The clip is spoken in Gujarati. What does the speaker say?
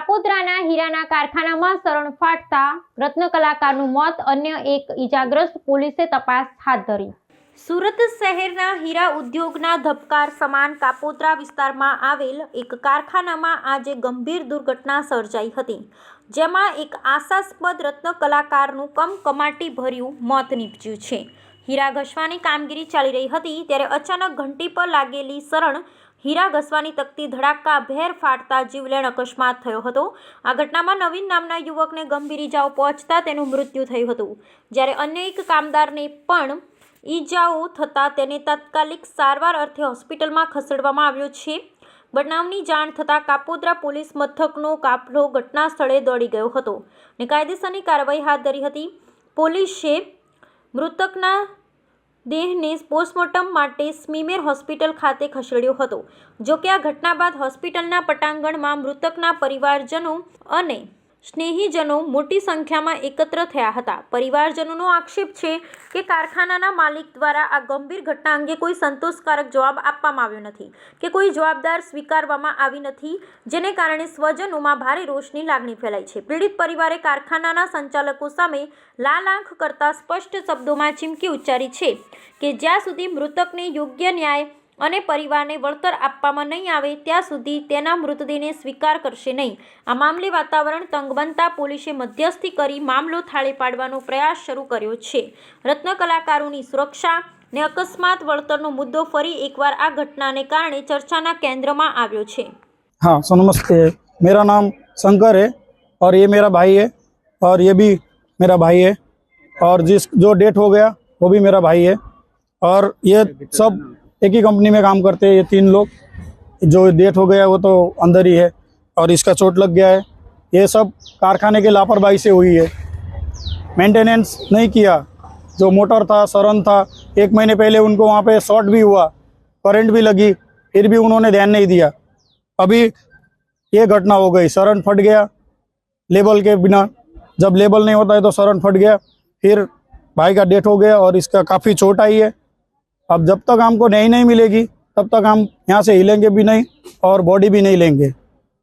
કાપોદ્રાના હીરાના કારખાનામાં શરણ ફાટતા રત્ન કલાકારનું મોત, અન્ય એક ઈજાગ્રસ્ત. પોલીસે તપાસ હાથ ધરી. સુરત શહેરના હીરા ઉદ્યોગના ધબકાર સમાન કાપોદ્રા વિસ્તારમાં આવેલ એક કારખાનામાં આજે ગંભીર દુર્ઘટના સર્જાઈ હતી, જેમાં એક આશાસ્પદ રત્ન કલાકારનું કમકમાટી ભર્યું મોત નીપજ્યું છે. હીરા ઘસવાની કામગીરી ચાલી રહી હતી ત્યારે અચાનક ઘંટી પર લાગેલી શરણ હીરા ઘસવાની તકતી ધડાકાભેર ફાટતા જીવલેણ અકસ્માત થયો હતો. આ ઘટનામાં નવીન નામના યુવકને ગંભીર ઈજાઓ પહોંચતા તેનું મૃત્યુ થયું હતું, જ્યારે અન્ય એક કામદારને પણ ઈજાઓ થતાં તેને તાત્કાલિક સારવાર અર્થે હોસ્પિટલમાં ખસેડવામાં આવ્યો છે. બનાવની જાણ થતાં કાપોદ્રા પોલીસ મથકનો કાફલો ઘટના સ્થળે દોડી ગયો હતો અને કાયદેસરની કાર્યવાહી હાથ ધરી હતી. પોલીસે મૃતકના દેહને પોસ્ટમોર્ટમ માટે સ્મીમેર હોસ્પિટલ ખાતે ખસેડ્યો હતો. જોકે આ ઘટના બાદ હોસ્પિટલના પટાંગણમાં મૃતકના પરિવારજનો અને સ્નેહીજનો મોટી સંખ્યામાં એકત્ર થયા હતા. પરિવારજનોનો આક્ષેપ છે કે કારખાનાના માલિક દ્વારા આ ગંભીર ઘટના અંગે કોઈ સંતોષકારક જવાબ આપવામાં આવ્યો નથી કે કોઈ જવાબદાર સ્વીકારવામાં આવી નથી, જેને કારણે સ્વજનોમાં ભારે રોષની લાગણી ફેલાઈ છે. પીડિત પરિવારે કારખાનાના સંચાલકો સામે લાલ આંખ કરતા સ્પષ્ટ શબ્દોમાં ચીમકી ઉચ્ચારી છે કે જ્યાં સુધી મૃતકને યોગ્ય ન્યાય અને પરિવારને વળતર આપવામાં નહીં આવે ત્યાં સુધી તેના મૃતદેહને સ્વીકાર કરશે નહીં. આ મામલે વાતાવરણ તંગ બનતા પોલીસે મધ્યસ્થી કરી મામલો થાળે પાડવાનો પ્રયાસ શરૂ કર્યો છે. રત્ન કલાકારોની સુરક્ષા ને અકસ્માત વળતરનો મુદ્દો ફરી એકવાર આ ઘટનાને કારણે ચર્ચાના કેન્દ્રમાં આવ્યો છે. हाँ सो नमस्ते, मेरा नाम शंकर है और ये मेरा भाई है और ये भी मेरा भाई है और जो डेथ हो गया वो भी मेरा भाई है और ये सब एक ही कंपनी में काम करते हैं. ये तीन लोग, जो डेथ हो गया वो तो अंदर ही है और इसका चोट लग गया है. ये सब कारखाने के लापरवाही से हुई है. मेंटेनेंस नहीं किया. जो मोटर था, शरण था, 1 महीने पहले उनको वहाँ पे शॉर्ट भी हुआ, करंट भी लगी, फिर भी उन्होंने ध्यान नहीं दिया. अभी ये घटना हो गई, शरण फट गया लेबल के बिना. जब लेबल नहीं होता है तो शरण फट गया, फिर भाई का डेथ हो गया और इसका काफ़ी चोट आई है. अब जब तक हमको न्याय नहीं मिलेगी तब तक हम यहाँ से हिलेंगे भी नहीं और बॉडी भी नहीं लेंगे.